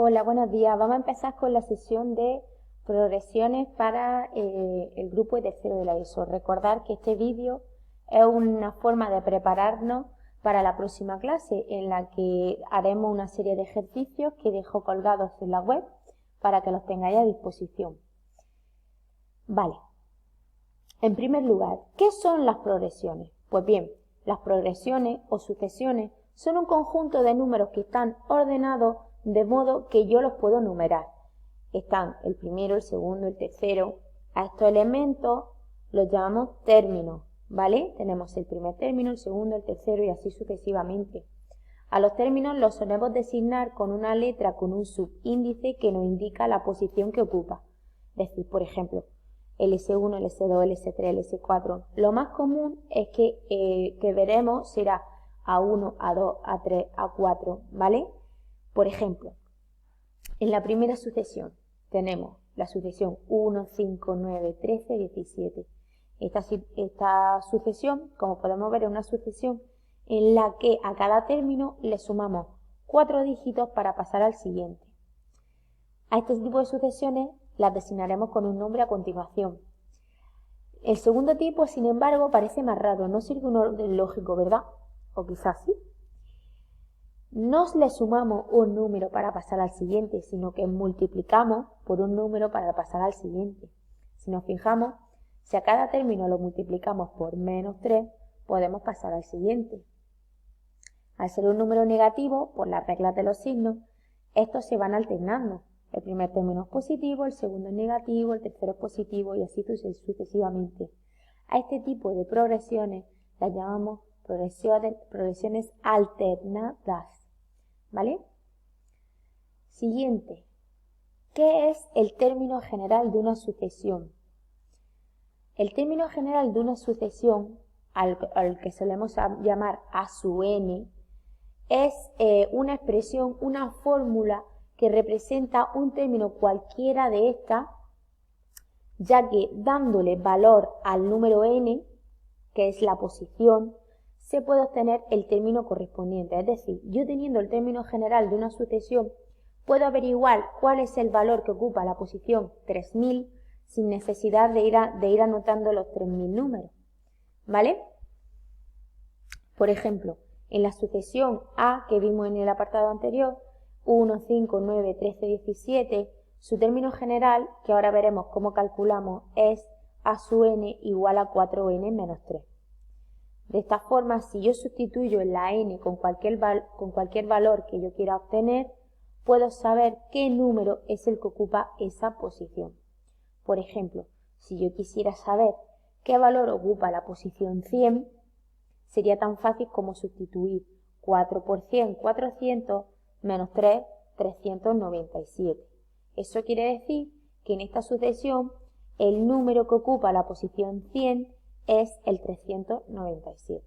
Hola, buenos días. Vamos a empezar con la sesión de progresiones para el grupo de tercero de la ESO. Recordar que este vídeo es una forma de prepararnos para la próxima clase en la que haremos una serie de ejercicios que dejo colgados en la web para que los tengáis a disposición. Vale. En primer lugar, ¿qué son las progresiones? Pues bien, las progresiones o sucesiones son un conjunto de números que están ordenados de modo que yo los puedo numerar. Están el primero, el segundo, el tercero. A estos elementos los llamamos términos, ¿vale? Tenemos el primer término, el segundo, el tercero y así sucesivamente. A los términos los solemos designar con una letra con un subíndice que nos indica la posición que ocupa. Es decir, por ejemplo, el S1, el S2, el S3, el S4. Lo más común es que veremos será A1, A2, A3, A4, ¿vale? Por ejemplo, en la primera sucesión tenemos la sucesión 1, 5, 9, 13, 17. Esta sucesión, como podemos ver, es una sucesión en la que a cada término le sumamos 4 dígitos para pasar al siguiente. A este tipo de sucesiones las designaremos con un nombre a continuación. El segundo tipo, sin embargo, parece más raro, no sigue un orden lógico, ¿verdad? O quizás sí. No le sumamos un número para pasar al siguiente, sino que multiplicamos por un número para pasar al siguiente. Si nos fijamos, si a cada término lo multiplicamos por menos 3, podemos pasar al siguiente. Al ser un número negativo, por las reglas de los signos, estos se van alternando. El primer término es positivo, el segundo es negativo, el tercero es positivo y así sucesivamente. A este tipo de progresiones las llamamos progresiones alternadas. ¿Vale? Siguiente. ¿Qué es el término general de una sucesión? El término general de una sucesión, al que solemos llamar A sub n, es una expresión, una fórmula que representa un término cualquiera de estas, ya que dándole valor al número n, que es la posición, se puede obtener el término correspondiente. Es decir, yo teniendo el término general de una sucesión, puedo averiguar cuál es el valor que ocupa la posición 3000 sin necesidad de ir anotando los 3000 números. ¿Vale? Por ejemplo, en la sucesión A que vimos en el apartado anterior, 1, 5, 9, 13, 17, su término general, que ahora veremos cómo calculamos, es A sub n igual a 4n menos 3. De esta forma, si yo sustituyo en la n con cualquier valor que yo quiera obtener, puedo saber qué número es el que ocupa esa posición. Por ejemplo, si yo quisiera saber qué valor ocupa la posición 100, sería tan fácil como sustituir 4 por 100, 400, menos 3, 397. Eso quiere decir que en esta sucesión el número que ocupa la posición 100 es el 397.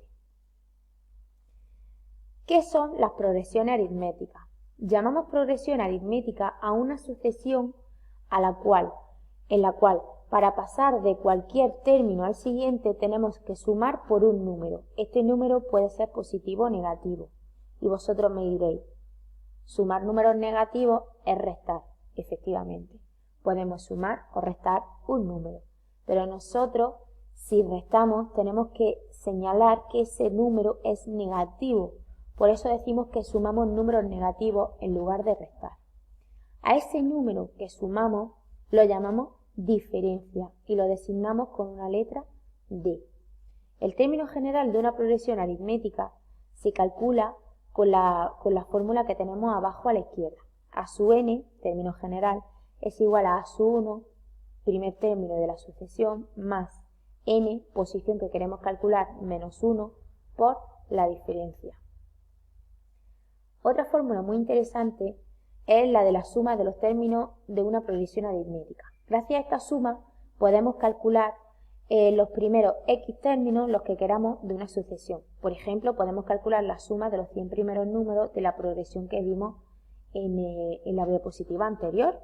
¿Qué son las progresiones aritméticas? Llamamos progresión aritmética a una sucesión en la cual para pasar de cualquier término al siguiente tenemos que sumar por un número. Este número puede ser positivo o negativo. Y vosotros me diréis, sumar números negativos es restar. Efectivamente, podemos sumar o restar un número. Pero nosotros, si restamos, tenemos que señalar que ese número es negativo. Por eso decimos que sumamos números negativos en lugar de restar. A ese número que sumamos lo llamamos diferencia y lo designamos con una letra D. El término general de una progresión aritmética se calcula con la fórmula que tenemos abajo a la izquierda. A sub n, término general, es igual a sub 1, primer término de la sucesión, más n, posición que queremos calcular, menos 1, por la diferencia. Otra fórmula muy interesante es la de la suma de los términos de una progresión aritmética. Gracias a esta suma podemos calcular los primeros x términos, los que queramos, de una sucesión. Por ejemplo, podemos calcular la suma de los 100 primeros números de la progresión que vimos en la diapositiva anterior.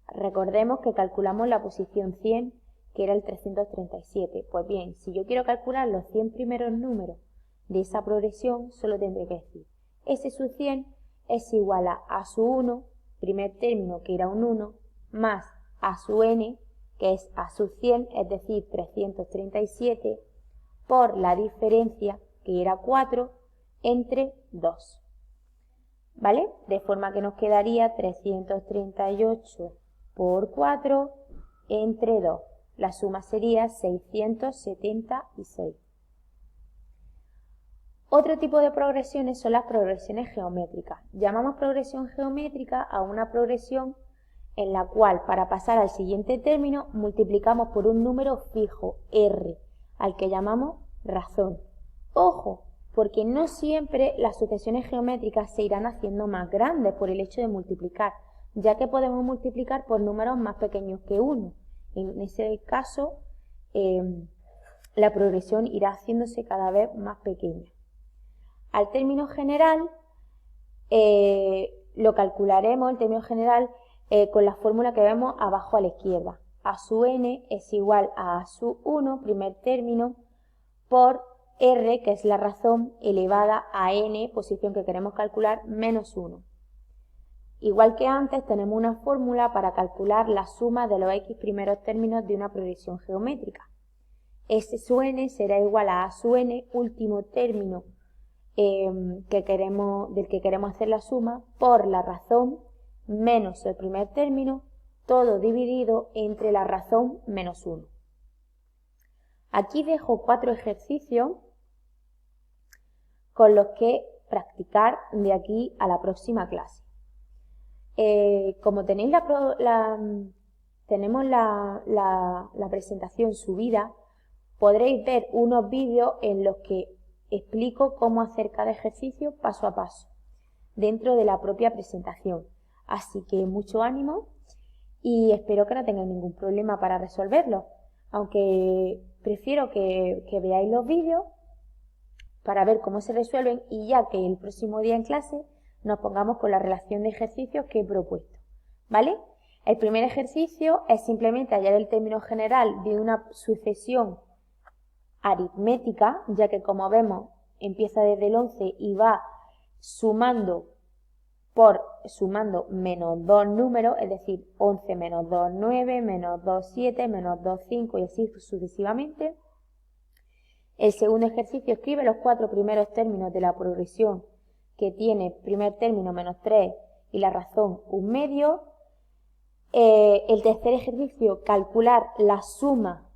Recordemos que calculamos la posición 100, que era el 337. Pues bien, si yo quiero calcular los 100 primeros números de esa progresión, solo tendré que decir S sub 100 es igual a sub 1, primer término, que era un 1, más a sub n, que es a sub 100, es decir, 337, por la diferencia, que era 4, entre 2. ¿Vale? De forma que nos quedaría 338 por 4 entre 2. La suma sería 676. Otro tipo de progresiones son las progresiones geométricas. Llamamos progresión geométrica a una progresión en la cual, para pasar al siguiente término, multiplicamos por un número fijo, r, al que llamamos razón. Ojo, porque no siempre las sucesiones geométricas se irán haciendo más grandes por el hecho de multiplicar, ya que podemos multiplicar por números más pequeños que 1. En ese caso, la progresión irá haciéndose cada vez más pequeña. Al término general, lo calcularemos, el término general, con la fórmula que vemos abajo a la izquierda. A sub n es igual a a sub 1, primer término, por r, que es la razón, elevada a n, posición que queremos calcular, menos 1. Igual que antes, tenemos una fórmula para calcular la suma de los x primeros términos de una progresión geométrica. S sub n será igual a sub n, último término del que queremos hacer la suma, por la razón menos el primer término, todo dividido entre la razón menos 1. Aquí dejo 4 ejercicios con los que practicar de aquí a la próxima clase. Como tenéis tenemos la presentación subida, podréis ver unos vídeos en los que explico cómo hacer cada ejercicio paso a paso dentro de la propia presentación. Así que mucho ánimo y espero que no tengáis ningún problema para resolverlo, aunque prefiero que veáis los vídeos para ver cómo se resuelven y ya que el próximo día en clase nos pongamos con la relación de ejercicios que he propuesto, ¿vale? El primer ejercicio es simplemente hallar el término general de una sucesión aritmética, ya que como vemos empieza desde el 11 y va sumando menos 2 números, es decir, 11 menos 2, 9, menos 2, 7, menos 2, 5 y así sucesivamente. El segundo ejercicio escribe los 4 primeros términos de la progresión que tiene primer término menos 3 y la razón 1 medio. El tercer ejercicio, calcular la suma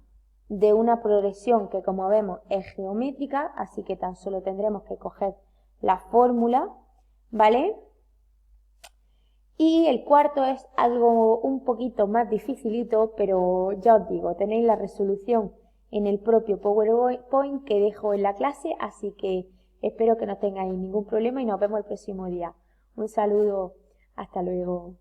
de una progresión que como vemos es geométrica, así que tan solo tendremos que coger la fórmula, ¿vale? Y el cuarto es algo un poquito más dificilito, pero ya os digo, tenéis la resolución en el propio PowerPoint que dejo en la clase, así que espero que no tengáis ningún problema y nos vemos el próximo día. Un saludo, hasta luego.